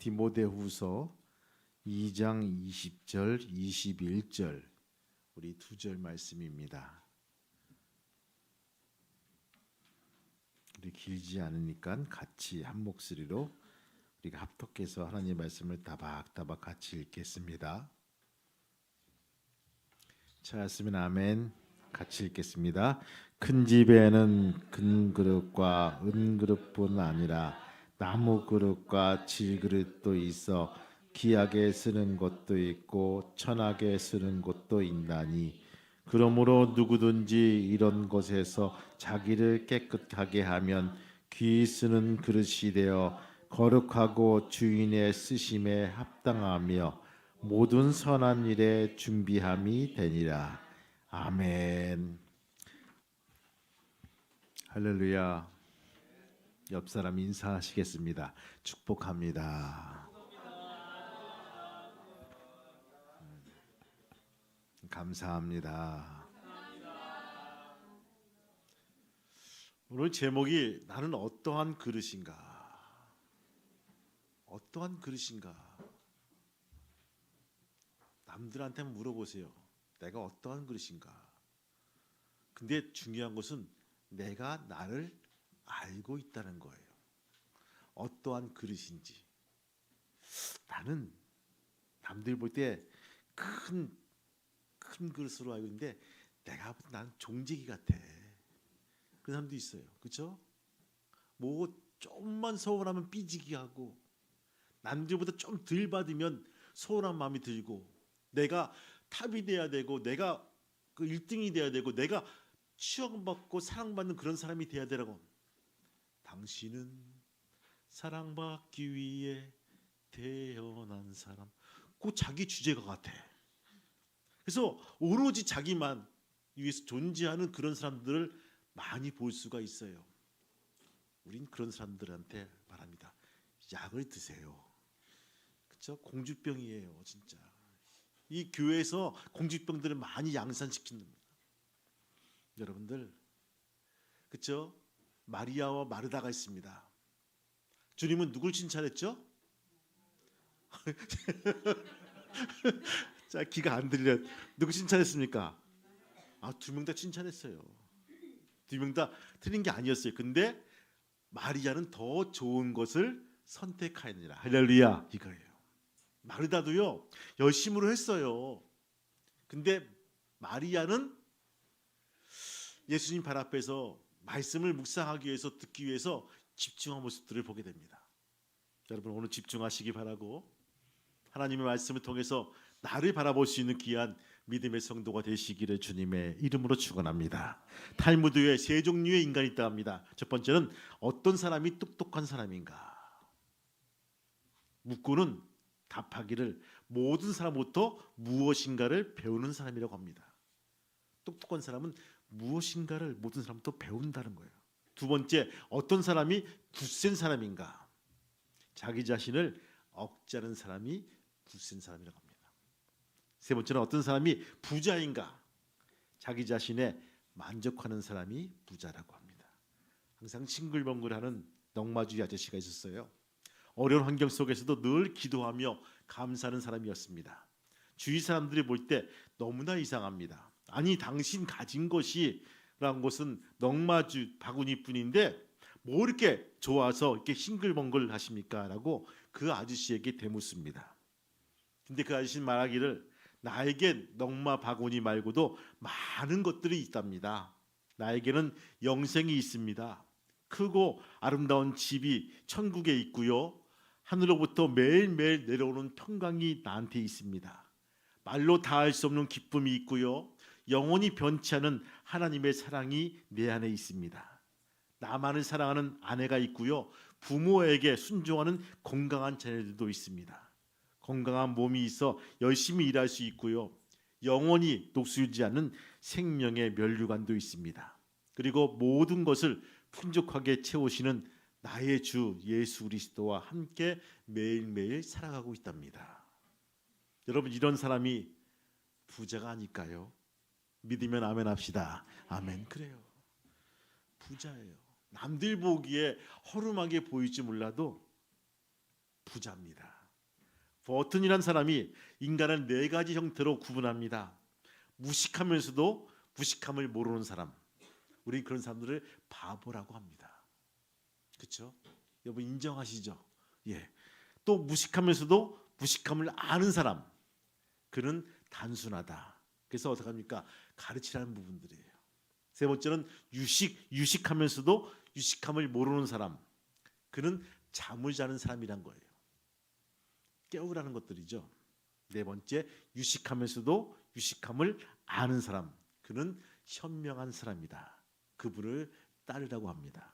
디모데후서 2장 20절, 21절 우리 두 절 말씀입니다. 우리 길지 않으니까 같이 한 목소리로 우리가 합독해서 하나님의 말씀을 따박따박 같이 읽겠습니다. 찾았으면 아멘. 같이 읽겠습니다. 큰 집에는 금 그릇과 은 그릇뿐 아니라 나무 그릇과 질 그릇도 있어 귀하게 쓰는 것도 있고 천하게 쓰는 것도 있나니 그러므로 누구든지 이런 것에서 자기를 깨끗하게 하면 귀 쓰는 그릇이 되어 거룩하고 주인의 쓰심에 합당하며 모든 선한 일에 준비함이 되니라. 아멘. 할렐루야. 옆 사람 인사하시겠습니다. 축복합니다. 감사합니다. 오늘 제목이 나는 어떠한 그릇인가? 어떠한 그릇인가? 남들한테 물어보세요. 내가 어떠한 그릇인가? 근데 중요한 것은 내가 나를 알고 있다는 거예요. 어떠한 그릇인지. 나는 남들 볼 때 큰 그릇으로 알고 있는데 내가 볼 때 나는 종지기 같아. 그런 사람도 있어요. 그렇죠? 뭐 좀만 서운하면 삐지기 하고 남들보다 좀 덜 받으면 서운한 마음이 들고 내가 탑이 돼야 되고 내가 그 1등이 돼야 되고 내가 추앙받고 사랑받는 그런 사람이 돼야 되라고. 당신은 사랑받기 위해 태어난 사람. 그 자기 주제가 같아. 그래서 오로지 자기만 위해서 존재하는 그런 사람들을 많이 볼 수가 있어요. 우린 그런 사람들한테 말합니다. 약을 드세요. 그렇죠? 공주병이에요, 진짜. 이 교회에서 공주병들을 많이 양산시키는 겁니다. 여러분들, 그렇죠? 마리아와 마르다가 있습니다. 주님은 누굴 칭찬했죠? 자, 귀가 안 들려. 누구 칭찬했습니까? 두 명 다 칭찬했어요. 두 명 다 틀린 게 아니었어요. 근데 마리아는 더 좋은 것을 선택하였느니라. 할렐루야, 이거예요. 마르다도요 열심으로 했어요. 근데 마리아는 예수님 발 앞에서 말씀을 묵상하기 위해서 듣기 위해서 집중한 모습들을 보게 됩니다. 여러분 오늘 집중하시기 바라고 하나님의 말씀을 통해서 나를 바라볼 수 있는 귀한 믿음의 성도가 되시기를 주님의 이름으로 축원합니다. 탈무드에 세 종류의 인간이 있다 합니다. 첫 번째는 어떤 사람이 똑똑한 사람인가? 묻고는 답하기를 모든 사람부터 무엇인가를 배우는 사람이라고 합니다. 똑똑한 사람은 무엇인가를 모든 사람부터 배운다는 거예요. 두 번째, 어떤 사람이 굳센 사람인가? 자기 자신을 억제하는 사람이 굳센 사람이라고 합니다. 세 번째는 어떤 사람이 부자인가? 자기 자신에 만족하는 사람이 부자라고 합니다. 항상 싱글벙글하는 넝마주의 아저씨가 있었어요. 어려운 환경 속에서도 늘 기도하며 감사하는 사람이었습니다. 주위 사람들이 볼 때 너무나 이상합니다. 아니 당신 가진 것이라는 것은 넝마주 바구니뿐인데 뭐 이렇게 좋아서 이렇게 싱글벙글 하십니까? 라고 그 아저씨에게 대묻습니다. 근데 그 아저씨는 말하기를 나에겐 넝마 바구니 말고도 많은 것들이 있답니다. 나에게는 영생이 있습니다. 크고 아름다운 집이 천국에 있고요. 하늘로부터 매일매일 내려오는 평강이 나한테 있습니다. 말로 다할 수 없는 기쁨이 있고요. 영원히 변치 않은 하나님의 사랑이 내 안에 있습니다. 나만을 사랑하는 아내가 있고요. 부모에게 순종하는 건강한 자녀들도 있습니다. 건강한 몸이 있어 열심히 일할 수 있고요. 영원히 녹슬지 않는 생명의 면류관도 있습니다. 그리고 모든 것을 풍족하게 채우시는 나의 주 예수 그리스도와 함께 매일매일 살아가고 있답니다. 여러분 이런 사람이 부자가 아닐까요? 믿으면 아멘 합시다. 아멘. 그래요. 부자예요. 남들 보기에 허름하게 보일지 몰라도 부자입니다. 버튼이란 사람이 인간을 네 가지 형태로 구분합니다. 무식하면서도 무식함을 모르는 사람, 우린 그런 사람들을 바보라고 합니다. 그렇죠? 여러분 인정하시죠? 예. 또 무식하면서도 무식함을 아는 사람, 그는 단순하다. 그래서 어떻게 합니까? 가르치라는 부분들이에요. 세 번째는 유식하면서도 유식함을 모르는 사람, 그는 잠을 자는 사람이란 거예요. 깨우라는 것들이죠. 네 번째, 유식하면서도 유식함을 아는 사람, 그는 현명한 사람이다. 그분을 따르라고 합니다.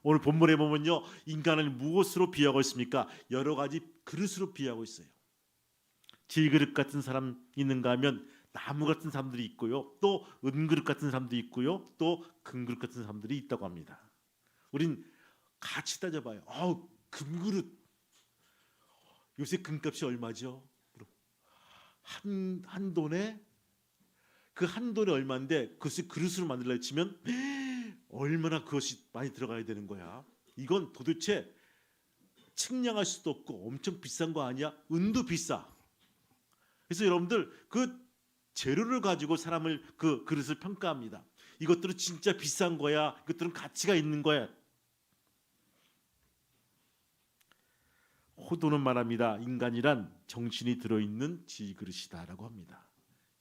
오늘 본문에 보면요, 인간을 무엇으로 비유하고 있습니까? 여러 가지 그릇으로 비유하고 있어요. 질그릇 같은 사람 있는가 하면 나무 같은 사람들이 있고요, 또 은그릇 같은 사람도 있고요, 또 금그릇 같은 사람들이 있다고 합니다. 우린 같이 따져봐요. 금그릇 요새 금값이 얼마죠? 한 돈에 그 한 돈이 얼마인데 그것을 그릇으로 만들려 치면 얼마나 그것이 많이 들어가야 되는 거야. 이건 도대체 측량할 수도 없고 엄청 비싼 거 아니야? 은도 비싸. 그래서 여러분들 그 재료를 가지고 사람을 그 그릇을 평가합니다. 이것들은 진짜 비싼 거야. 이것들은 가치가 있는 거야. 호도는 말합니다. 인간이란 정신이 들어있는 질그릇이다라고 합니다.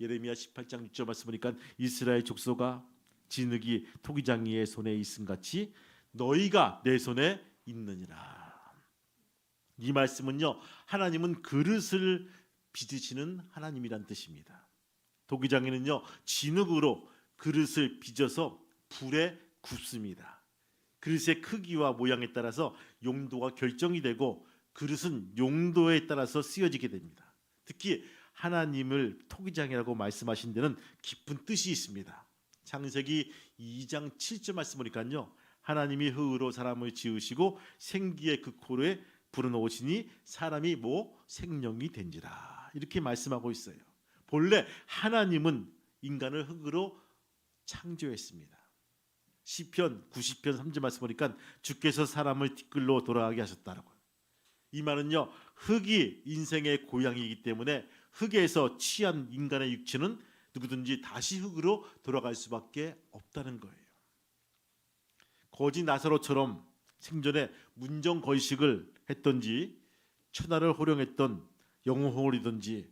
예레미야 18장 6절 말씀 보니까 이스라엘 족속아 진흙이 토기장이의 손에 있음같이 너희가 내 손에 있느니라. 이 말씀은요, 하나님은 그릇을 빚으시는 하나님이란 뜻입니다. 토기장이는요, 진흙으로 그릇을 빚어서 불에 굽습니다. 그릇의 크기와 모양에 따라서 용도가 결정이 되고 그릇은 용도에 따라서 쓰여지게 됩니다. 특히 하나님을 토기장이라고 말씀하신 데는 깊은 뜻이 있습니다. 창세기 2장 7절 말씀 보니까요, 하나님이 흙으로 사람을 지으시고 생기의 그 코에 불어넣으시니 사람이 생명이 된지라, 이렇게 말씀하고 있어요. 본래 하나님은 인간을 흙으로 창조했습니다. 시편 90편 3절 말씀 보니까 주께서 사람을 티끌로 돌아가게 하셨다라고. 이 말은요, 흙이 인생의 고향이기 때문에 흙에서 취한 인간의 육체는 누구든지 다시 흙으로 돌아갈 수밖에 없다는 거예요. 거지 나사로처럼 생전에 문정거식을 했던지 천하를 호령했던 영호홀이든지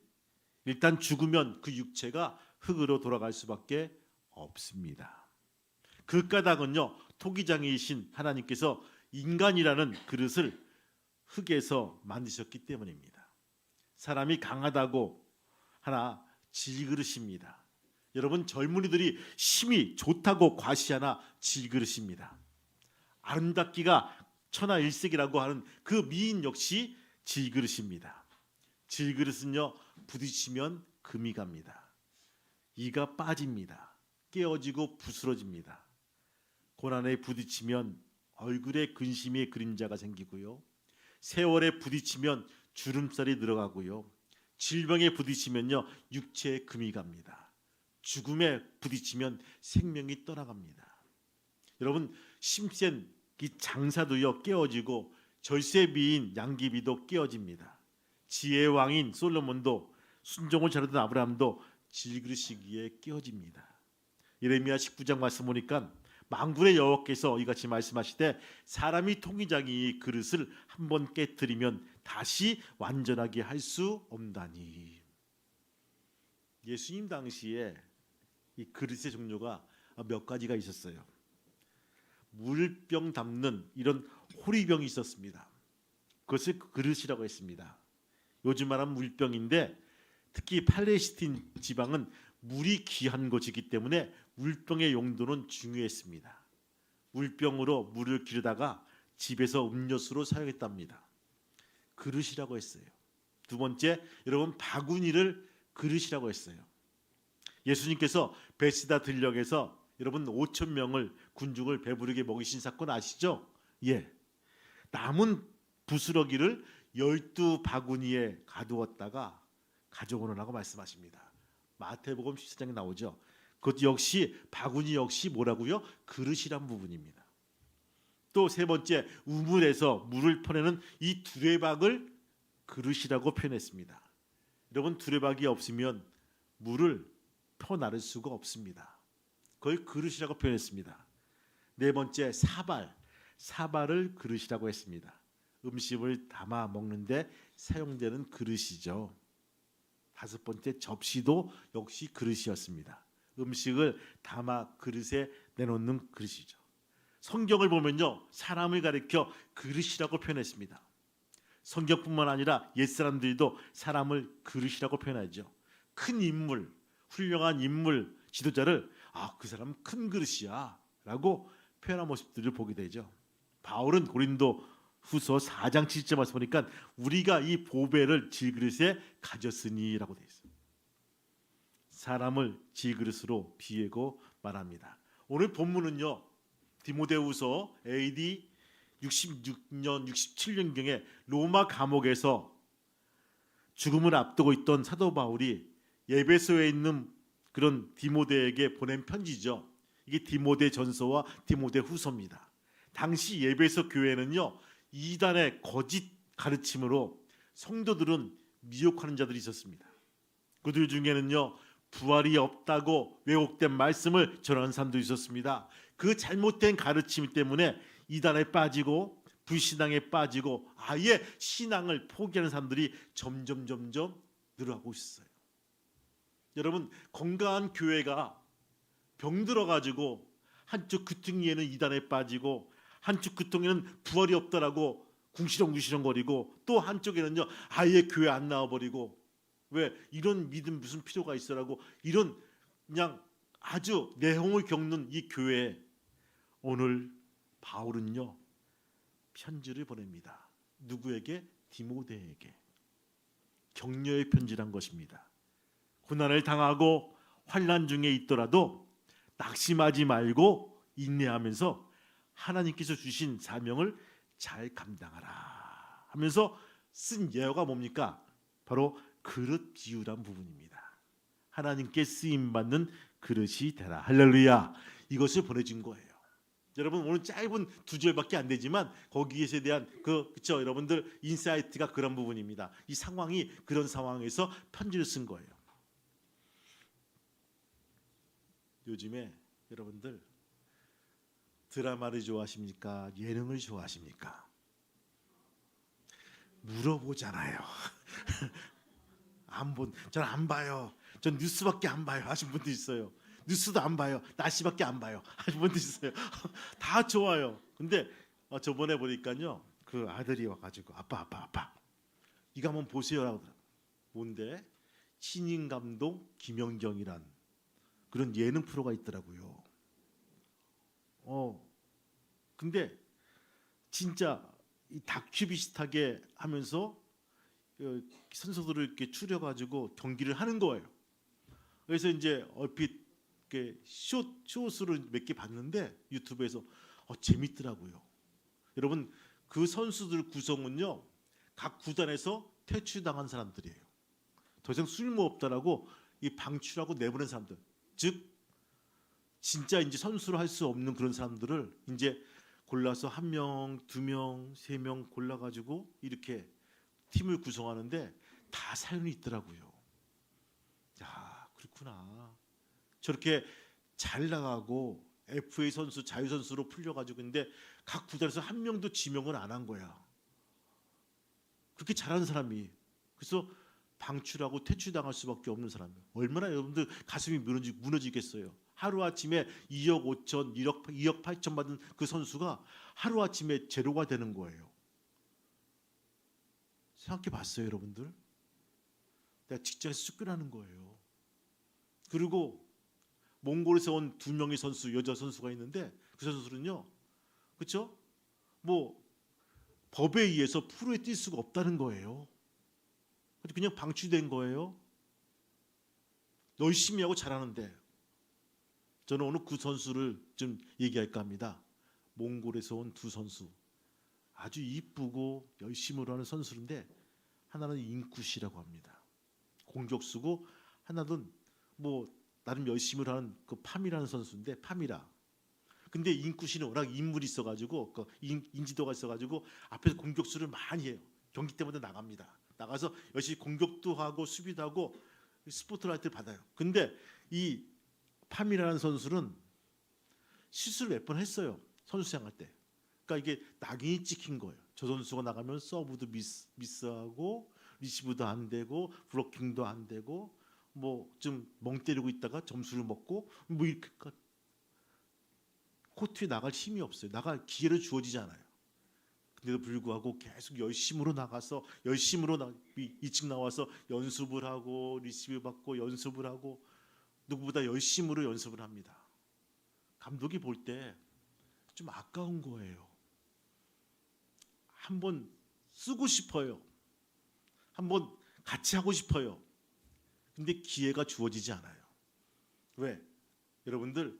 일단 죽으면 그 육체가 흙으로 돌아갈 수밖에 없습니다. 그 까닭은요, 토기장이신 하나님께서 인간이라는 그릇을 흙에서 만드셨기 때문입니다. 사람이 강하다고 하나 질그릇입니다. 여러분 젊은이들이 힘이 좋다고 과시하나 질그릇입니다. 아름답기가 천하일색이라고 하는 그 미인 역시 질그릇입니다. 질그릇은요, 부딪히면 금이 갑니다. 이가 빠집니다. 깨어지고 부스러집니다. 고난에 부딪히면 얼굴에 근심의 그림자가 생기고요, 세월에 부딪히면 주름살이 들어가고요, 질병에 부딪히면요 육체에 금이 갑니다. 죽음에 부딪히면 생명이 떠나갑니다. 여러분 심센 이 장사도요 깨어지고 절세비인 양귀비도 깨어집니다. 지혜의 왕인 솔로몬도 순종을 잘하던 아브라함도 질그릇이기에 깨어집니다. 예레미야 19장 말씀 보니까 만군의 여호와께서 이같이 말씀하시되 사람이 통기장이 그릇을 한번 깨뜨리면 다시 완전하게 할 수 없다니. 예수님 당시에 이 그릇의 종류가 몇 가지가 있었어요. 물병 담는 이런 호리병이 있었습니다. 그것을 그릇이라고 했습니다. 요즘 말하는 물병인데 특히 팔레스틴 지방은 물이 귀한 곳이기 때문에 물병의 용도는 중요했습니다. 물병으로 물을 기르다가 집에서 음료수로 사용했답니다. 그릇이라고 했어요. 두 번째, 여러분 바구니를 그릇이라고 했어요. 예수님께서 베스다 들녘에서 여러분 5천 명을 군중을 배부르게 먹이신 사건 아시죠? 예. 남은 부스러기를 12바구니에 가두었다가 가져오라고 말씀하십니다. 마태복음 14장에 나오죠. 그것 역시 바구니 역시 뭐라고요? 그릇이란 부분입니다. 또 세 번째, 우물에서 물을 퍼내는 이 두레박을 그릇이라고 표현했습니다. 여러분, 두레박이 없으면 물을 퍼나를 수가 없습니다. 그걸 그릇이라고 표현했습니다. 네 번째, 사발을 그릇이라고 했습니다. 음식을 담아 먹는데 사용되는 그릇이죠. 다섯 번째, 접시도 역시 그릇이었습니다. 음식을 담아 그릇에 내놓는 그릇이죠. 성경을 보면요, 사람을 가리켜 그릇이라고 표현했습니다. 성경뿐만 아니라 옛사람들도 사람을 그릇이라고 표현하죠. 큰 인물, 훌륭한 인물, 지도자를 그 사람은 큰 그릇이야 라고 표현한 모습들을 보게 되죠. 바울은 고린도 후서 4장 7절 말씀 보니까 우리가 이 보배를 질그릇에 가졌으니 라고 되어 있어요. 사람을 질그릇으로 비유하고 말합니다. 오늘 본문은요, 디모데후서 AD 66년 67년경에 로마 감옥에서 죽음을 앞두고 있던 사도 바울이 에베소에 있는 그런 디모데에게 보낸 편지죠. 이게 디모데 전서와 디모데 후서입니다. 당시 에베소 교회는요, 이단의 거짓 가르침으로 성도들은 미혹하는 자들이 있었습니다. 그들 중에는요, 부활이 없다고 왜곡된 말씀을 전하는 사람도 있었습니다. 그 잘못된 가르침 때문에 이단에 빠지고 불신앙에 빠지고 아예 신앙을 포기하는 사람들이 점점 늘어가고 있어요. 여러분, 건강한 교회가 병들어 가지고 한쪽 귀퉁이에는 이단에 빠지고 한쪽 귀퉁이에는 부활이 없다라고 궁시렁궁시렁거리고 또 한쪽에는요 아예 교회 안 나와버리고, 왜 이런 믿음 무슨 필요가 있어라고 이런 그냥 아주 내홍을 겪는 이 교회에 오늘 바울은요 편지를 보냅니다. 누구에게? 디모데에게. 격려의 편지란 것입니다. 고난을 당하고 환난 중에 있더라도 낙심하지 말고 인내하면서 하나님께서 주신 사명을 잘 감당하라 하면서 쓴 예어가 뭡니까? 바로 그릇 비유란 부분입니다. 하나님께 쓰임받는 그릇이 되라. 할렐루야. 이것을 보내준 거예요. 여러분, 오늘 짧은 2절밖에 안 되지만 거기에 대한 그렇죠, 여러분들 인사이트가 그런 부분입니다. 이 상황이 그런 상황에서 편지를 쓴 거예요. 요즘에 여러분들 드라마를 좋아하십니까? 예능을 좋아하십니까? 물어보잖아요. 저는 안 봐요. 전 뉴스밖에 안 봐요 하신 분도 있어요. 뉴스도 안 봐요. 날씨밖에 안 봐요 하신 분도 있어요. 다 좋아요. 근데 저번에 보니까요, 그 아들이 와가지고 아빠 이거 한번 보세요라고 하더라고요. 뭔데? 신인 감독 김연경이란 그런 예능 프로가 있더라고요. 근데 진짜 이 다큐 비슷하게 하면서 선수들을 이렇게 추려가지고 경기를 하는 거예요. 그래서 이제 얼핏 이렇게 쇼스를 몇 개 봤는데 유튜브에서 재밌더라고요. 여러분, 그 선수들 구성은요, 각 구단에서 퇴출당한 사람들이에요. 더 이상 쓸모 없다라고 이 방출하고 내보낸 사람들, 즉 진짜 이제 선수로 할 수 없는 그런 사람들을 이제 골라서 1명, 2명, 3명 골라가지고 이렇게 팀을 구성하는데 다 사연이 있더라고요. 야, 그렇구나. 저렇게 잘 나가고 FA 선수, 자유 선수로 풀려가지고 근데 각 구단에서 1명도 지명을 안 한 거야. 그렇게 잘하는 사람이. 그래서 방출하고 퇴출당할 수밖에 없는 사람이에요. 얼마나 여러분들 가슴이 무너지겠어요. 하루아침에 2억 5천, 2억 8천 받은 그 선수가 하루아침에 제로가 되는 거예요. 생각해 봤어요, 여러분들? 내가 직장에서 쫓겨나는 거예요. 그리고 몽골에서 온 2명의 선수, 여자 선수가 있는데 그 선수는요, 그렇죠? 뭐 법에 의해서 프로에 뛸 수가 없다는 거예요. 그냥 방출된 거예요. 열심히 하고 잘하는데. 저는 오늘 그 선수를 좀 얘기할까 합니다. 몽골에서 온 2 선수, 아주 이쁘고 열심히 하는 선수인데 하나는 인쿠시라고 합니다. 공격수고 하나는 뭐 나름 열심히 하는 그 파미라는 선수인데 파미라. 근데 인쿠시는 워낙 인물이 있어가지고 인지도가 있어가지고 앞에서 공격수를 많이 해요. 경기 때마다 나갑니다. 나가서 열심히 공격도 하고 수비도 하고 스포트라이트를 받아요. 근데 이 팜이라는 선수는 실수를 몇 번 했어요. 선수 생활 때. 그러니까 이게 낙인이 찍힌 거예요. 저 선수가 나가면 서브도 미스하고 리시브도 안 되고 블로킹도 안 되고 뭐 좀 멍 때리고 있다가 점수를 먹고 뭐 이렇게 코트에 나갈 힘이 없어요. 나갈 기회를 주어지지 않아요. 근데도 불구하고 계속 열심으로 나가서 일찍 나와서 연습을 하고 리시브 받고 연습을 하고 누구보다 열심으로 연습을 합니다. 감독이 볼 때 좀 아까운 거예요. 한번 쓰고 싶어요. 한번 같이 하고 싶어요. 근데 기회가 주어지지 않아요. 왜? 여러분들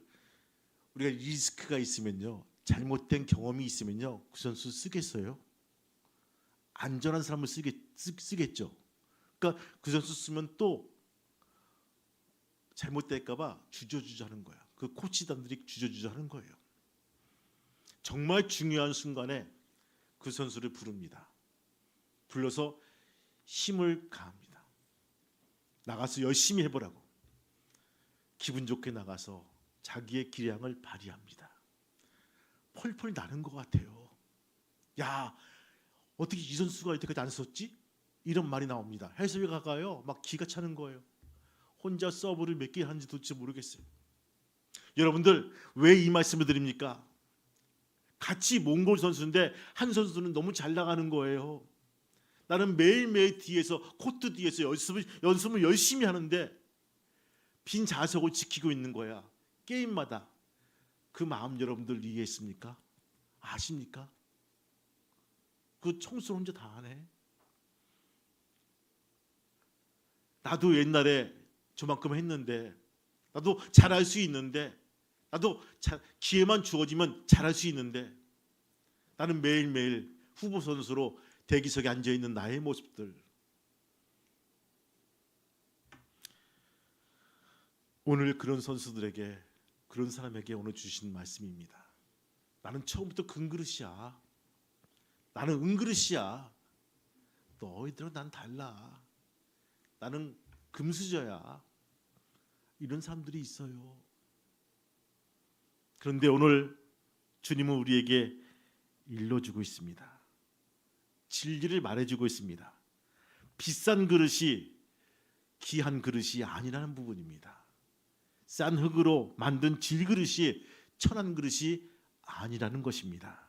우리가 리스크가 있으면요, 잘못된 경험이 있으면요, 그 선수 쓰겠어요? 안전한 사람을 쓰겠죠. 그러니까 그 선수 쓰면 또 잘못될까봐 주저주저하는 거야. 그 코치단들이 주저주저하는 거예요. 정말 중요한 순간에 그 선수를 부릅니다. 불러서 힘을 가합니다. 나가서 열심히 해보라고. 기분 좋게 나가서 자기의 기량을 발휘합니다. 펄펄 나는 것 같아요. 야, 어떻게 이 선수가 이때까지 안 썼지? 이런 말이 나옵니다. 해설가가요 막 기가 차는 거예요. 혼자 서브를 몇 개 하는지 도대체 모르겠어요. 여러분들 왜 이 말씀을 드립니까? 같이 몽골 선수인데 한 선수는 너무 잘 나가는 거예요. 나는 매일매일 뒤에서 코트 뒤에서 연습을 열심히 하는데 빈 좌석을 지키고 있는 거야. 게임마다. 그 마음 여러분들 이해했습니까? 아십니까? 그 청소를 혼자 다 하네. 나도 옛날에 저만큼 했는데, 나도 잘할 수 있는데, 나도 기회만 주어지면 잘할 수 있는데, 나는 매일매일 후보 선수로 대기석에 앉아있는 나의 모습들. 오늘 그런 선수들에게, 그런 사람에게 오늘 주신 말씀입니다. 나는 처음부터 금그릇이야. 나는 은그릇이야. 너희들은 난 달라. 나는 금수저야. 이런 사람들이 있어요. 그런데 오늘 주님은 우리에게 일러주고 있습니다. 진리를 말해주고 있습니다. 비싼 그릇이 귀한 그릇이 아니라는 부분입니다. 싼 흙으로 만든 질그릇이 천한 그릇이 아니라는 것입니다.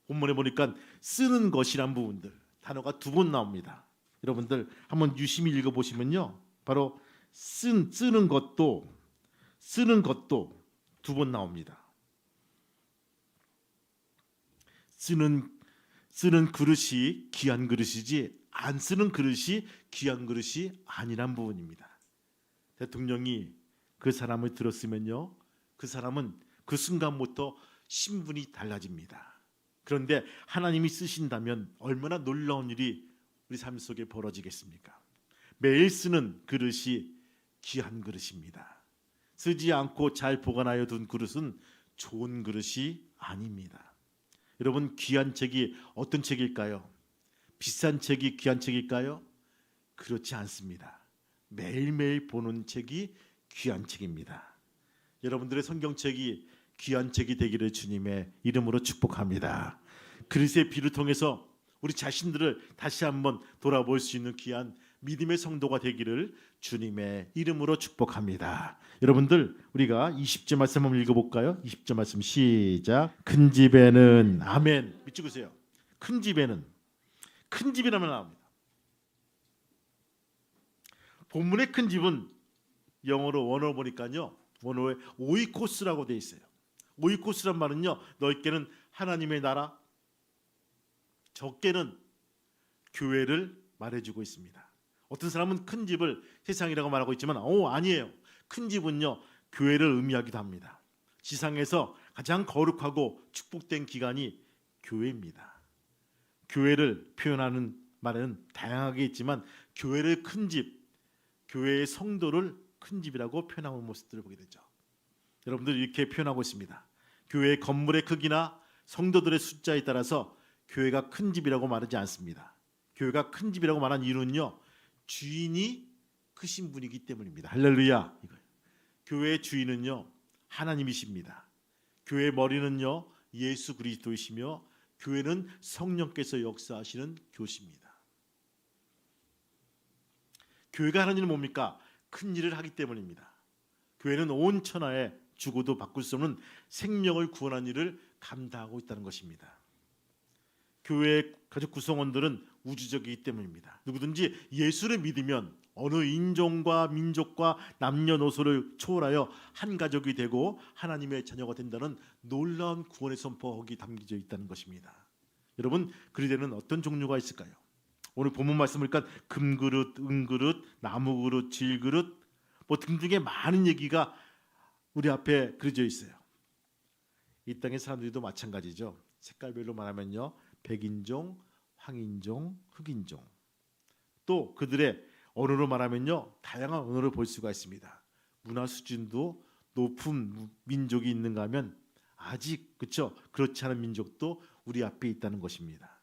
본문에 보니까 쓰는 것이란 부분들, 단어가 두 번 나옵니다. 여러분들 한번 유심히 읽어보시면요, 바로 쓰는 것도 두 번 나옵니다. 쓰는 그릇이 귀한 그릇이지 안 쓰는 그릇이 귀한 그릇이 아니란 부분입니다. 대통령이 그 사람을 들었으면요, 그 사람은 그 순간부터 신분이 달라집니다. 그런데 하나님이 쓰신다면 얼마나 놀라운 일이 우리 삶 속에 벌어지겠습니까? 매일 쓰는 그릇이 귀한 그릇입니다. 쓰지 않고 잘 보관하여 둔 그릇은 좋은 그릇이 아닙니다. 여러분, 귀한 책이 어떤 책일까요? 비싼 책이 귀한 책일까요? 그렇지 않습니다. 매일매일 보는 책이 귀한 책입니다. 여러분들의 성경책이 귀한 책이 되기를 주님의 이름으로 축복합니다. 그릇의 비를 통해서 우리 자신들을 다시 한번 돌아볼 수 있는 귀한 믿음의 성도가 되기를 주님의 이름으로 축복합니다. 여러분들, 우리가 20절 말씀 한번 읽어볼까요? 20절 말씀 시작. 큰 집에는, 아멘, 믿으세요. 큰 집에는, 큰 집이라면 나옵니다. 본문의 큰 집은 영어로 원어로 보니까요, 원어에 오이코스라고 돼 있어요. 오이코스란 말은요, 넓게는 하나님의 나라, 적게는 교회를 말해주고 있습니다. 어떤 사람은 큰 집을 세상이라고 말하고 있지만 아니에요. 큰 집은요, 교회를 의미하기도 합니다. 지상에서 가장 거룩하고 축복된 기관이 교회입니다. 교회를 표현하는 말은 다양하게 있지만 교회를 큰 집, 교회의 성도를 큰 집이라고 표현하는 모습들을 보게 되죠. 여러분들 이렇게 표현하고 있습니다. 교회의 건물의 크기나 성도들의 숫자에 따라서 교회가 큰 집이라고 말하지 않습니다. 교회가 큰 집이라고 말한 이유는요, 주인이 크신 분이기 때문입니다. 할렐루야. 이거예요. 교회의 주인은요, 하나님이십니다. 교회의 머리는요, 예수 그리스도이시며 교회는 성령께서 역사하시는 교시입니다. 교회가 하는 일은 뭡니까? 큰 일을 하기 때문입니다. 교회는 온 천하에 죽어도 바꿀 수 없는 생명을 구원하는 일을 감당하고 있다는 것입니다. 교회의 가족 구성원들은 우주적이기 때문입니다. 누구든지 예수를 믿으면 어느 인종과 민족과 남녀노소를 초월하여 한 가족이 되고 하나님의 자녀가 된다는 놀라운 구원의 선포가 담겨져 있다는 것입니다. 여러분, 그리되는 어떤 종류가 있을까요? 오늘 본문 말씀을 보니까 금그릇, 은그릇, 나무그릇, 질그릇 뭐 등등의 많은 얘기가 우리 앞에 그려져 있어요. 이 땅의 사람들도 마찬가지죠. 색깔별로 말하면요, 백인종, 황인종, 흑인종, 또 그들의 언어로 말하면요, 다양한 언어를 볼 수가 있습니다. 문화 수준도 높은 민족이 있는가 하면 아직 그렇지 않은 민족도 우리 앞에 있다는 것입니다.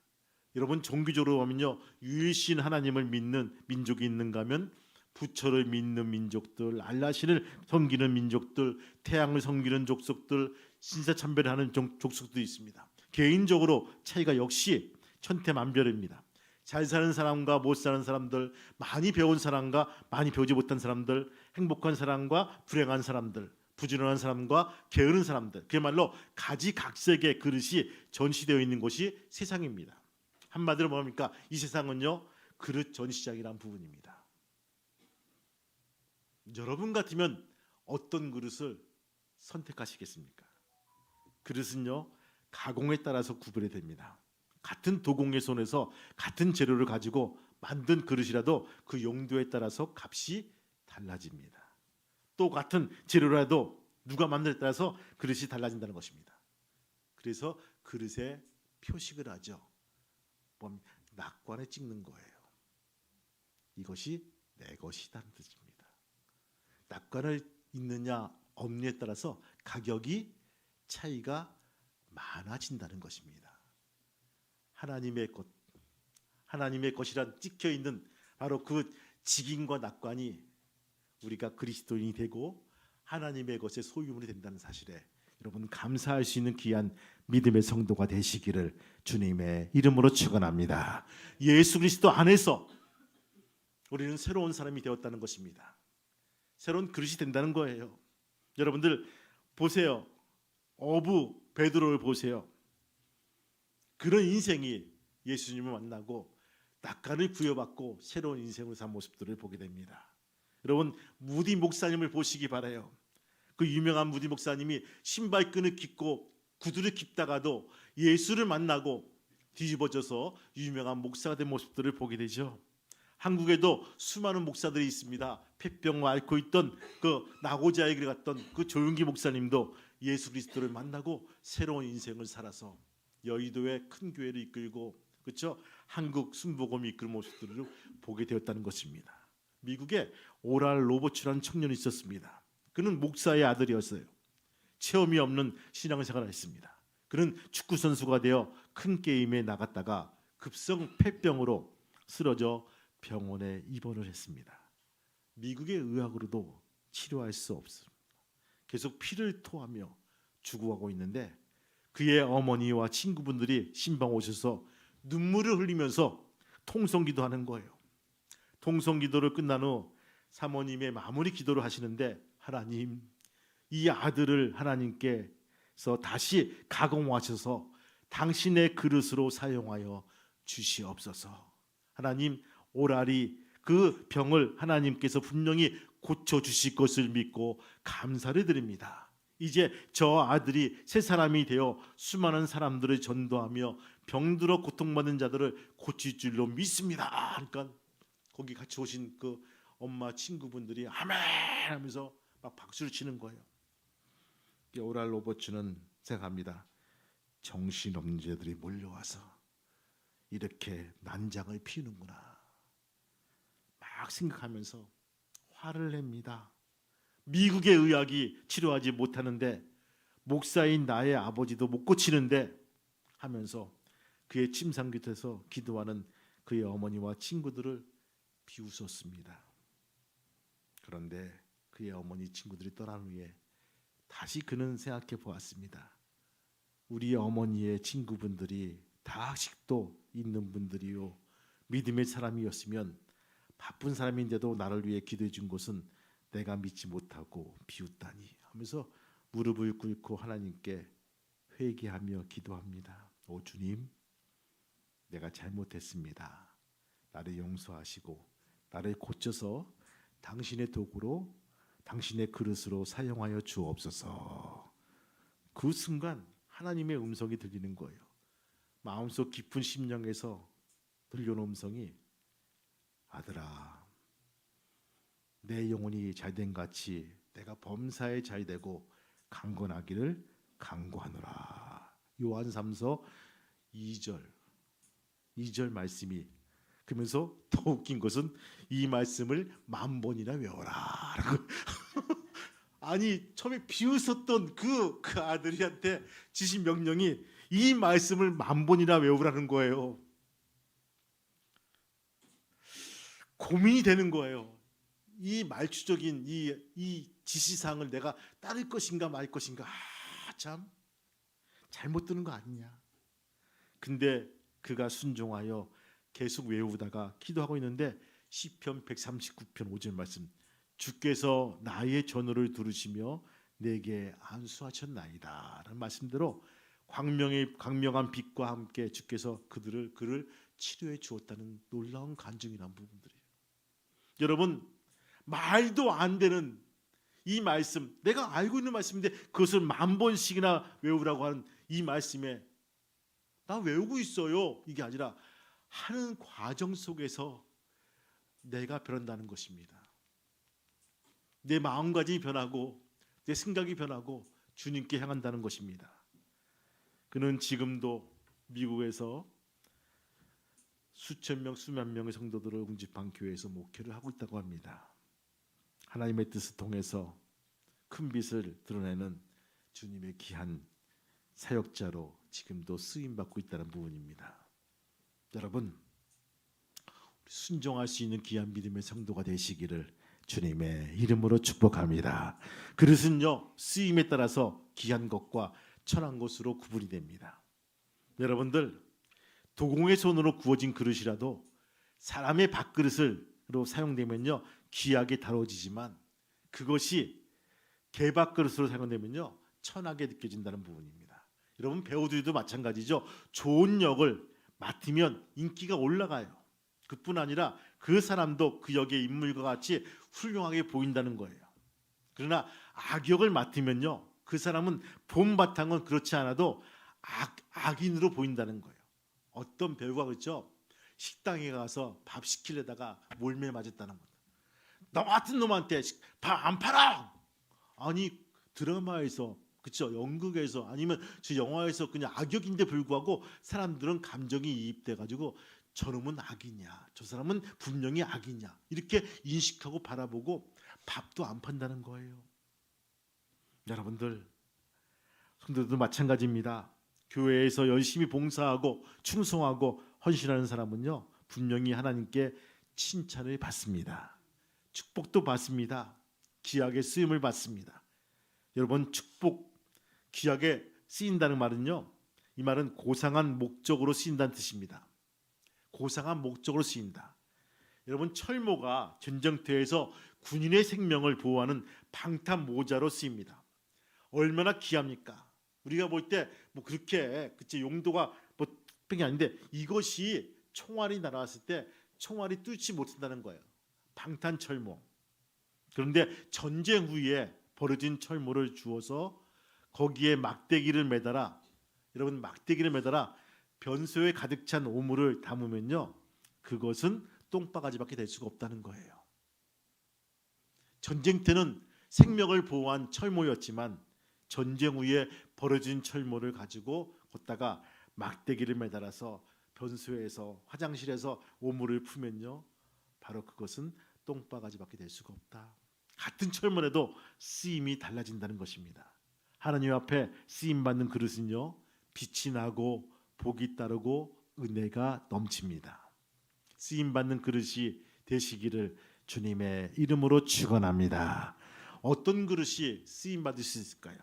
여러분, 종교적으로 하면요, 유일신 하나님을 믿는 민족이 있는가 하면 부처를 믿는 민족들, 알라신을 섬기는 민족들, 태양을 섬기는 족속들, 신사참배를 족속도 있습니다. 개인적으로 차이가 역시 천태만별입니다. 잘 사는 사람과 못 사는 사람들, 많이 배운 사람과 많이 배우지 못한 사람들, 행복한 사람과 불행한 사람들, 부지런한 사람과 게으른 사람들, 그야말로 가지각색의 그릇이 전시되어 있는 곳이 세상입니다. 한마디로 뭡니까? 이 세상은요, 그릇 전시장이라는 부분입니다. 여러분 같으면 어떤 그릇을 선택하시겠습니까? 그릇은요, 가공에 따라서 구별이 됩니다. 같은 도공의 손에서 같은 재료를 가지고 만든 그릇이라도 그 용도에 따라서 값이 달라집니다. 또 같은 재료라도 누가 만드냐에 따라서 그릇이 달라진다는 것입니다. 그래서 그릇에 표식을 하죠. 낙관에 찍는 거예요. 이것이 내 것이라는 뜻입니다. 낙관을 있느냐 없느냐에 따라서 가격이 차이가 많아진다는 것입니다. 하나님의 것이란 찍혀 있는 바로 그 직인과 낙관이 우리가 그리스도인이 되고 하나님의 것의 소유물이 된다는 사실에 여러분 감사할 수 있는 귀한 믿음의 성도가 되시기를 주님의 이름으로 축원합니다. 예수 그리스도 안에서 우리는 새로운 사람이 되었다는 것입니다. 새로운 그릇이 된다는 거예요. 여러분들 보세요. 어부 베드로를 보세요. 그런 인생이 예수님을 만나고 낙관을 부여받고 새로운 인생을 산 모습들을 보게 됩니다. 여러분, 무디 목사님을 보시기 바라요. 그 유명한 무디 목사님이 신발끈을 깃고 구두를 깃다가도 예수를 만나고 뒤집어져서 유명한 목사가 된 모습들을 보게 되죠. 한국에도 수많은 목사들이 있습니다. 폐병을 앓고 있던 그 나고자의 길을 갔던 그 조윤기 목사님도 예수 그리스도를 만나고 새로운 인생을 살아서 여의도의 큰 교회를 이끌고 한국 순복음을 이끄는 모습들을 보게 되었다는 것입니다. 미국에 오랄 로버츠라는 청년이 있었습니다. 그는 목사의 아들이었어요. 체험이 없는 신앙생활을 했습니다. 그는 축구 선수가 되어 큰 게임에 나갔다가 급성 폐병으로 쓰러져 병원에 입원을 했습니다. 미국의 의학으로도 치료할 수 없습니다. 계속 피를 토하며 죽어가고 있는데 그의 어머니와 친구분들이 신방 오셔서 눈물을 흘리면서 통성기도하는 거예요. 통성기도를 끝난 후 사모님의 마무리 기도를 하시는데, 하나님, 이 아들을 하나님께서 다시 가공하셔서 당신의 그릇으로 사용하여 주시옵소서. 하나님, 오라리 그 병을 하나님께서 분명히 고쳐주실 것을 믿고 감사를 드립니다. 이제 저 아들이 새 사람이 되어 수많은 사람들을 전도하며 병들어 고통받는 자들을 고칠 줄로 믿습니다. 그러니까 거기 같이 오신 그 엄마 친구분들이 아멘 하면서 막 박수를 치는 거예요. 오랄 로버츠는 생각합니다. 정신없는 자들이 몰려와서 이렇게 난장을 피우는구나 막 생각하면서 화를 냅니다. 미국의 의학이 치료하지 못하는데 목사인 나의 아버지도 못 고치는데 하면서 그의 침상 곁에서 기도하는 그의 어머니와 친구들을 비웃었습니다. 그런데 그의 어머니 친구들이 떠난 후에 다시 그는 생각해 보았습니다. 우리 어머니의 친구분들이 다 식도 있는 분들이요 믿음의 사람이었으면 바쁜 사람인데도 나를 위해 기도해 준 것은 내가 믿지 못하고 비웃다니 하면서 무릎을 꿇고 하나님께 회개하며 기도합니다. 오 주님, 내가 잘못했습니다. 나를 용서하시고 나를 고쳐서 당신의 도구로 당신의 그릇으로 사용하여 주옵소서. 그 순간 하나님의 음성이 들리는 거예요. 마음속 깊은 심령에서 들려오는 음성이 아들아, 내 영혼이 잘된 같이 내가 범사에 잘되고 강건하기를 간구하노라. 요한 3서 2절 말씀이 그러면서 더 웃긴 것은 이 말씀을 10,000번이나 외워라. 아니 처음에 비웃었던 그 아들이한테 지신 명령이 이 말씀을 10,000번이나 외우라는 거예요. 고민이 되는 거예요. 이 말추적인 이 지시사항을 내가 따를 것인가 말 것인가. 참 잘못 드는 거 아니냐. 근데 그가 순종하여 계속 외우다가 기도하고 있는데 시편 139편 5절 말씀, 주께서 나의 전호를 들으시며 내게 안수하셨나이다 라는 말씀대로 광명한 빛과 함께 주께서 그를 치료해 주었다는 놀라운 간증이라는 부분들이에요. 여러분, 말도 안 되는 이 말씀, 내가 알고 있는 말씀인데 그것을 10,000번씩이나 외우라고 하는 이 말씀에 나 외우고 있어요 이게 아니라 하는 과정 속에서 내가 변한다는 것입니다. 내 마음가짐이 변하고 내 생각이 변하고 주님께 향한다는 것입니다. 그는 지금도 미국에서 수천 명 수만 명의 성도들을 응집한 교회에서 목회를 하고 있다고 합니다. 하나님의 뜻을 통해서 큰 빛을 드러내는 주님의 귀한 사역자로 지금도 쓰임받고 있다는 부분입니다. 여러분, 순종할 수 있는 귀한 믿음의 성도가 되시기를 주님의 이름으로 축복합니다. 그릇은요 쓰임에 따라서 귀한 것과 천한 것으로 구분이 됩니다. 여러분들, 도공의 손으로 구워진 그릇이라도 사람의 밥그릇으로 사용되면요 귀하게 다뤄지지만 그것이 개밥그릇으로 사용되면요 천하게 느껴진다는 부분입니다. 여러분, 배우들도 마찬가지죠. 좋은 역을 맡으면 인기가 올라가요. 그뿐 아니라 그 사람도 그 역의 인물과 같이 훌륭하게 보인다는 거예요. 그러나 악역을 맡으면요 그 사람은 본바탕은 그렇지 않아도 악인으로 보인다는 거예요. 어떤 배우가 그렇죠. 식당에 가서 밥 시키려다가 몰매 맞았다는 겁니다. 나 같은 놈한테 밥 안 팔아. 아니 드라마에서 그렇죠, 연극에서 아니면 저 영화에서 그냥 악역인데 불구하고 사람들은 감정이 이입돼 가지고 저놈은 악이냐, 저 사람은 분명히 악이냐 이렇게 인식하고 바라보고 밥도 안 판다는 거예요. 여러분들, 성도들도 마찬가지입니다. 교회에서 열심히 봉사하고 충성하고 헌신하는 사람은요 분명히 하나님께 칭찬을 받습니다. 축복도 받습니다. 귀하게 쓰임을 받습니다. 여러분, 축복 귀하게 쓰인다는 말은요, 이 말은 고상한 목적으로 쓰인다는 뜻입니다. 고상한 목적으로 쓰인다. 여러분, 철모가 전쟁터에서 군인의 생명을 보호하는 방탄 모자로 쓰입니다. 얼마나 귀합니까? 우리가 볼 때 뭐 그렇게 그치 용도가 뭐 특별히 아닌데 이것이 총알이 날아왔을 때 총알이 뚫지 못한다는 거예요. 방탄 철모. 그런데 전쟁 후에 버려진 철모를 주어서 거기에 막대기를 매달아, 여러분 막대기를 매달아 변소에 가득 찬 오물을 담으면요 그것은 똥바가지밖에 될 수가 없다는 거예요. 전쟁 때는 생명을 보호한 철모였지만 전쟁 후에 버려진 철모를 가지고 걷다가 막대기를 매달아서 변소에서 화장실에서 오물을 풀면요 바로 그것은 똥바가지밖에 될 수가 없다. 같은 철문에도 쓰임이 달라진다는 것입니다. 하나님 앞에 쓰임 받는 그릇은요 빛이 나고 복이 따르고 은혜가 넘칩니다. 쓰임 받는 그릇이 되시기를 주님의 이름으로 축원합니다. 어떤 그릇이 쓰임 받을 수 있을까요?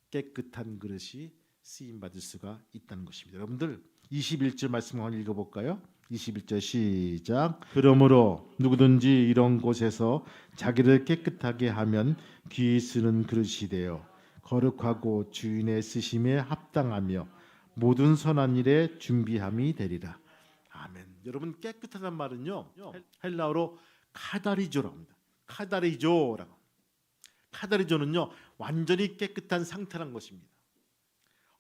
깨끗한 그릇이 쓰임 받을 수가 있다는 것입니다. 여러분들 21절 말씀 한번 읽어볼까요? 21절 시작. 그러므로 누구든지 이런 곳에서 자기를 깨끗하게 하면 귀히 쓰는 그릇이 되어 거룩하고 주인의 쓰심에 합당하며 모든 선한 일에 준비함이 되리라. 아멘. 여러분 깨끗하단 말은요 헬라어로 카다리조라고 합니다. 카다리조라고. 카다리조는요 완전히 깨끗한 상태란 것입니다.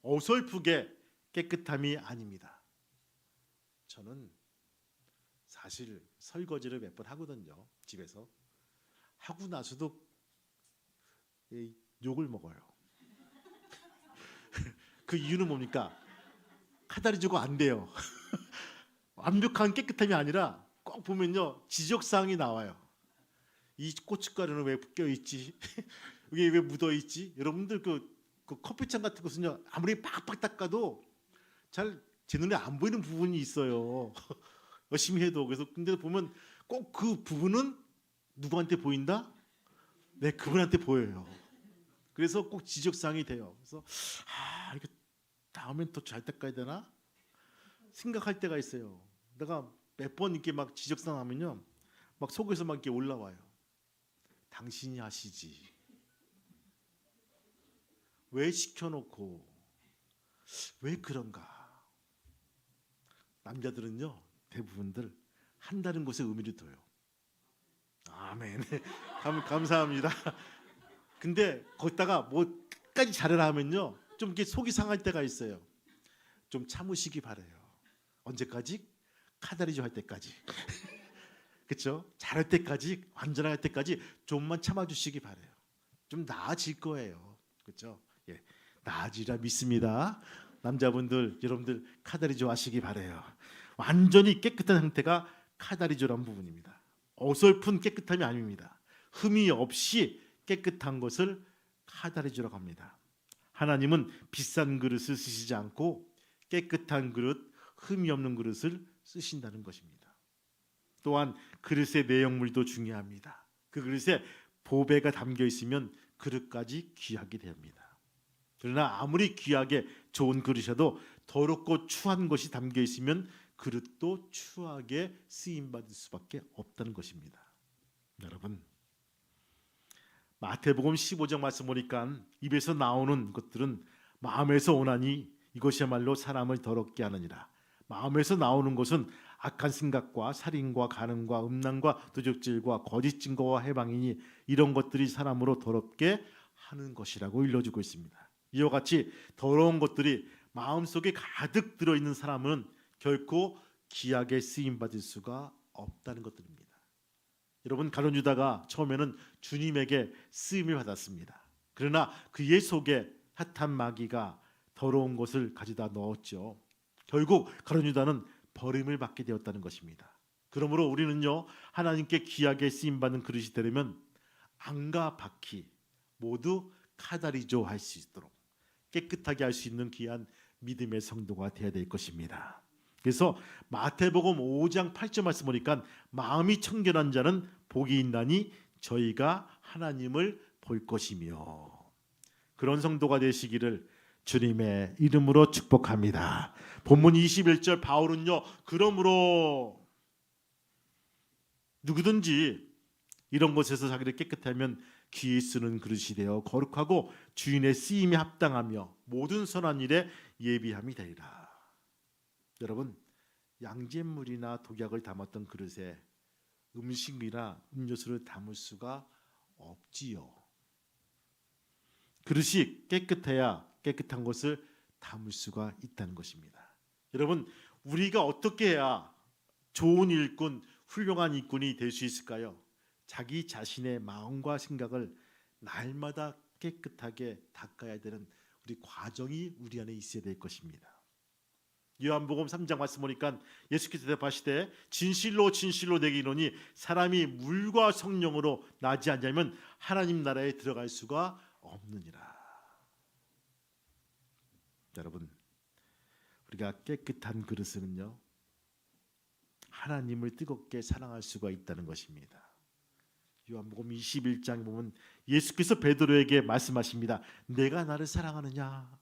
어설프게 깨끗함이 아닙니다. 저는 사실 설거지를 몇 번 하거든요. 집에서 하고 나서도 욕을 먹어요. 그 이유는 뭡니까? 카다리조가 안 돼요. 완벽한 깨끗함이 아니라 꼭 보면요 지적사항이 나와요. 이 고춧가루는 왜 껴 있지? 이게 왜 묻어 있지? 여러분들 그 커피잔 같은 것은요 아무리 팍팍 닦아도 잘 제 눈에 안 보이는 부분이 있어요. 열심히 해도. 그래서 근데 보면 꼭 그 부분은 누구한테 보인다? 네, 그분한테 보여요. 그래서 꼭 지적사항이 돼요. 그래서 이거 다음엔 더 잘 닦아야 되나? 생각할 때가 있어요. 내가 몇 번 이렇게 막 지적사항 하면요, 막 속에서 막 이렇게 올라와요. 당신이 하시지. 왜 시켜놓고 왜 그런가? 남자들은요 대부분들 한다는 것에 의미를 둬요. 아멘. 감사합니다. 근데 거기다가 뭐 끝까지 잘해라 하면요 좀 이렇게 속이 상할 때가 있어요. 좀 참으시기 바래요. 언제까지? 카다리조 할 때까지. 그렇죠? 잘할 때까지, 완전할 때까지 좀만 참아주시기 바래요. 좀 나아질 거예요. 그렇죠? 예, 나아지라 믿습니다. 남자분들 여러분들 카다리조 하시기 바래요. 완전히 깨끗한 상태가 카다리조란 부분입니다. 어설픈 깨끗함이 아닙니다. 흠이 없이 깨끗한 것을 카다리조라고 합니다. 하나님은 비싼 그릇을 쓰시지 않고 깨끗한 그릇, 흠이 없는 그릇을 쓰신다는 것입니다. 또한 그릇의 내용물도 중요합니다. 그 그릇에 보배가 담겨 있으면 그릇까지 귀하게 됩니다. 그러나 아무리 귀하게 좋은 그릇이라도 더럽고 추한 것이 담겨 있으면 그릇도 추하게 쓰임 받을 수밖에 없다는 것입니다. 여러분, 마태복음 15장 말씀 보니까 입에서 나오는 것들은 마음에서 오나니 이것이야말로 사람을 더럽게 하느니라. 마음에서 나오는 것은 악한 생각과 살인과 간음과 음란과 도적질과 거짓 증거와 해방이니 이런 것들이 사람으로 더럽게 하는 것이라고 일러주고 있습니다. 이와 같이 더러운 것들이 마음속에 가득 들어있는 사람은 결코 귀하게 쓰임받을 수가 없다는 것들입니다. 여러분 가룟 유다가 처음에는 주님에게 쓰임을 받았습니다. 그러나 그의 속에 핫한 마귀가 더러운 것을 가져다 넣었죠. 결국 가룟 유다는 버림을 받게 되었다는 것입니다. 그러므로 우리는요 하나님께 귀하게 쓰임받는 그릇이 되려면 안과 바퀴 모두 카다리조 할 수 있도록 깨끗하게 할 수 있는 귀한 믿음의 성도가 되어야 될 것입니다. 그래서 마태복음 5장 8절 말씀 보니까 마음이 청결한 자는 복이 있나니 저희가 하나님을 볼 것이며 그런 성도가 되시기를 주님의 이름으로 축복합니다. 본문 21절 바울은요 그러므로 누구든지 이런 곳에서 자기를 깨끗하면 귀히 쓰는 그릇이 되어 거룩하고 주인의 쓰임에 합당하며 모든 선한 일에 예비함이 되리라. 여러분 양잿물이나 독약을 담았던 그릇에 음식이나 음료수를 담을 수가 없지요. 그릇이 깨끗해야 깨끗한 것을 담을 수가 있다는 것입니다. 여러분 우리가 어떻게 해야 좋은 일꾼, 훌륭한 일꾼이 될 수 있을까요? 자기 자신의 마음과 생각을 날마다 깨끗하게 닦아야 되는 우리 과정이 우리 안에 있어야 될 것입니다. 요한복음 3장 말씀 보니까 예수께서 대답하시되 진실로 진실로 내게 이르노니 사람이 물과 성령으로 나지 않냐면 하나님 나라에 들어갈 수가 없느니라. 여러분 우리가 깨끗한 그릇은요 하나님을 뜨겁게 사랑할 수가 있다는 것입니다. 요한복음 21장 보면 예수께서 베드로에게 말씀하십니다. 내가 나를 사랑하느냐?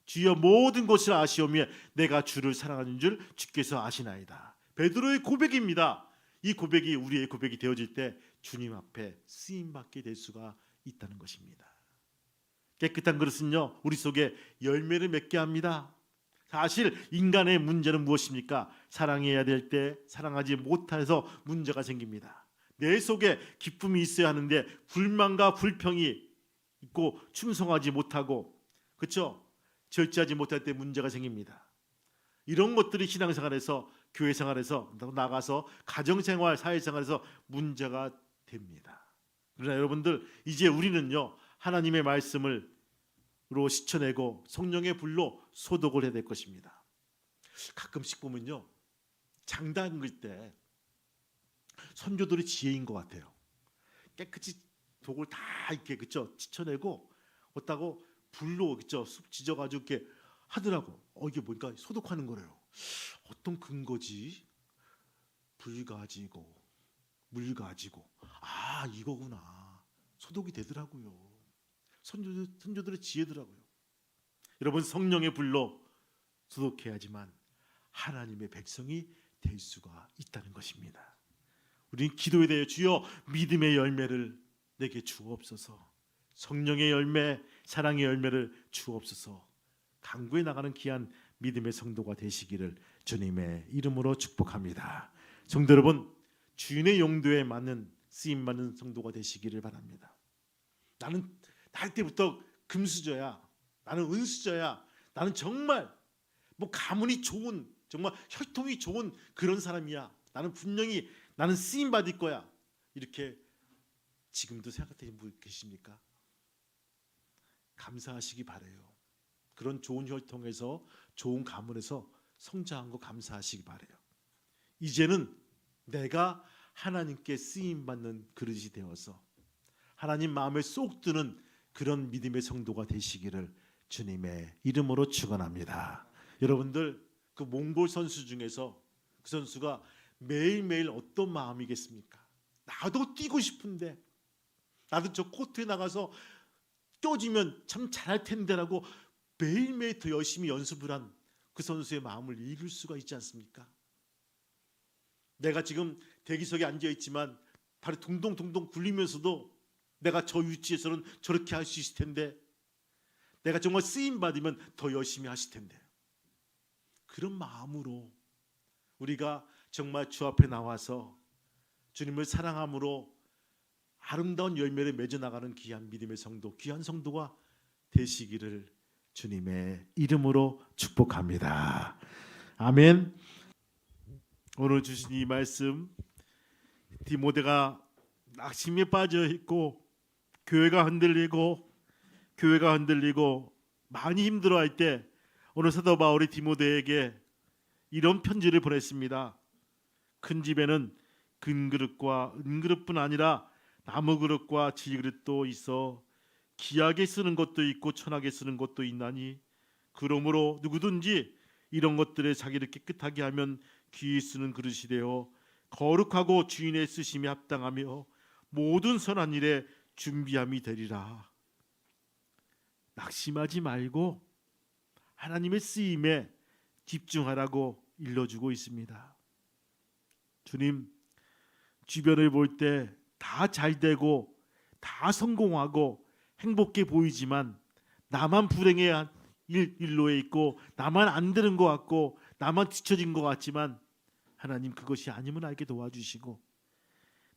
주여 모든 것을 아시오며 내가 주를 사랑하는 줄 주께서 아시나이다. 베드로의 고백입니다. 이 고백이 우리의 고백이 되어질 때 주님 앞에 쓰임받게 될 수가 있다는 것입니다. 깨끗한 그릇은요 우리 속에 열매를 맺게 합니다. 사실 인간의 문제는 무엇입니까? 사랑해야 될 때 사랑하지 못해서 문제가 생깁니다. 내 속에 기쁨이 있어야 하는데 불만과 불평이 있고 충성하지 못하고 그렇죠? 절제하지 못할 때 문제가 생깁니다. 이런 것들이 신앙생활에서 교회생활에서 나가서 가정생활 사회생활에서 문제가 됩니다. 그러나 여러분들 이제 우리는요 하나님의 말씀으로 씻어내고 성령의 불로 소독을 해야 될 것입니다. 가끔씩 보면요 장단 긁을 때 선조들의 지혜인 것 같아요. 깨끗이 독을 다 이렇게 그쵸 씻어내고 어따고 불로 그쵸 숲 지져가지고 이렇게 하더라고. 이게 뭔가 소독하는 거래요. 어떤 근거지? 불 가지고 물 가지고 이거구나. 소독이 되더라고요. 선조들의 지혜더라고요. 여러분 성령의 불로 소독해야지만 하나님의 백성이 될 수가 있다는 것입니다. 우리는 기도에 대해 주여 믿음의 열매를 내게 주옵소서. 성령의 열매, 사랑의 열매를 주옵소서. 강구해 나가는 귀한 믿음의 성도가 되시기를 주님의 이름으로 축복합니다. 성도 여러분, 주인의 용도에 맞는 쓰임받는 성도가 되시기를 바랍니다. 나는 날 때부터 금수저야. 나는 은수저야. 나는 정말 가문이 좋은 정말 혈통이 좋은 그런 사람이야. 나는 분명히 나는 쓰임받을 거야. 이렇게 지금도 생각하시는 분 계십니까? 감사하시기 바라요. 그런 좋은 혈통에서 좋은 가문에서 성장한 거 감사하시기 바라요. 이제는 내가 하나님께 쓰임받는 그릇이 되어서 하나님 마음에 쏙 드는 그런 믿음의 성도가 되시기를 주님의 이름으로 축원합니다. 여러분들 그 몽골 선수 중에서 그 선수가 매일매일 어떤 마음이겠습니까? 나도 뛰고 싶은데 나도 저 코트에 나가서 뛰어주면 참 잘할 텐데라고 매일매일 더 열심히 연습을 한 그 선수의 마음을 읽을 수가 있지 않습니까? 내가 지금 대기석에 앉아있지만 발이 둥둥둥둥 굴리면서도 내가 저 위치에서는 저렇게 할 수 있을 텐데 내가 정말 쓰임받으면 더 열심히 하실 텐데 그런 마음으로 우리가 정말 주 앞에 나와서 주님을 사랑함으로 아름다운 열매를 맺어나가는 귀한 믿음의 성도, 귀한 성도가 되시기를 주님의 이름으로 축복합니다. 아멘. 오늘 주신 이 말씀, 디모데가 낙심에 빠져 있고 교회가 흔들리고 많이 힘들어할 때 오늘 사도 바울이 디모데에게 이런 편지를 보냈습니다. 큰 집에는 금그릇과 은그릇뿐 아니라 나무 그릇과 질그릇도 있어 귀하게 쓰는 것도 있고 천하게 쓰는 것도 있나니 그러므로 누구든지 이런 것들에 자기를 깨끗하게 하면 귀히 쓰는 그릇이 되어 거룩하고 주인의 쓰심에 합당하며 모든 선한 일에 준비함이 되리라. 낙심하지 말고 하나님의 쓰임에 집중하라고 일러주고 있습니다. 주님, 주변을 볼 때 다 잘되고 다 성공하고 행복해 보이지만 나만 불행의 일로에 있고 나만 안 되는 것 같고 나만 뒤처진 것 같지만 하나님 그것이 아님을 알게 도와주시고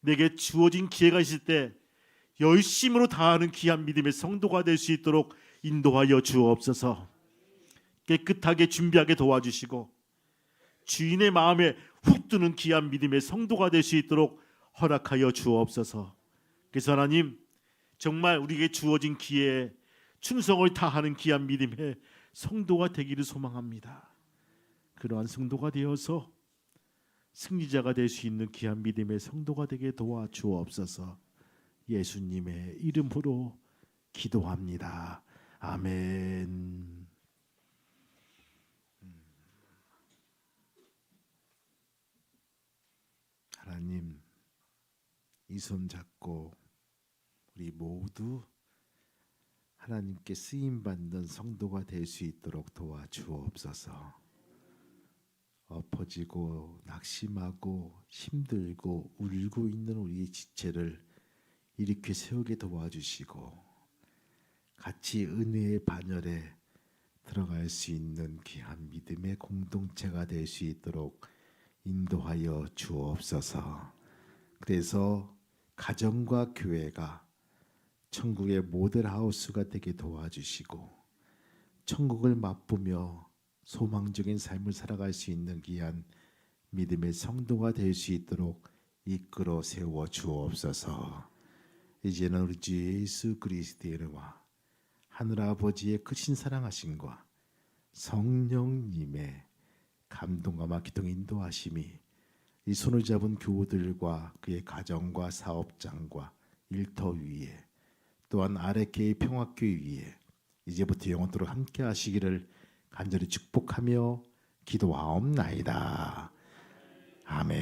내게 주어진 기회가 있을 때 열심으로 다하는 귀한 믿음의 성도가 될 수 있도록 인도하여 주옵소서. 깨끗하게 준비하게 도와주시고 주인의 마음에 훅 드는 귀한 믿음의 성도가 될 수 있도록 허락하여 주옵소서. 그래서 하나님 정말 우리에게 주어진 기회에 충성을 다하는 귀한 믿음의 성도가 되기를 소망합니다. 그러한 성도가 되어서 승리자가 될 수 있는 귀한 믿음의 성도가 되게 도와주옵소서. 예수님의 이름으로 기도합니다. 아멘. 하나님, 이 손 잡고 우리 모두 하나님께 쓰임 받는 성도가 될 수 있도록 도와주옵소서. 엎어지고 낙심하고 힘들고 울고 있는 우리의 지체를 일으켜 세우게 도와주시고 같이 은혜의 반열에 들어갈 수 있는 귀한 믿음의 공동체가 될 수 있도록 인도하여 주옵소서. 그래서 가정과 교회가 천국의 모델하우스가 되게 도와주시고 천국을 맛보며 소망적인 삶을 살아갈 수 있는 귀한 믿음의 성도가 될 수 있도록 이끌어 세워 주옵소서. 이제는 우리 주 예수 그리스도의 은혜와 하늘아버지의 크신 사랑하심과 성령님의 감동과 기동 인도하심이 이 손을 잡은 교우들과 그의 가정과 사업장과 일터 위에 또한 아랫교회 평화교회 위에 이제부터 영원토록 함께 하시기를 간절히 축복하며 기도하옵나이다. 아멘.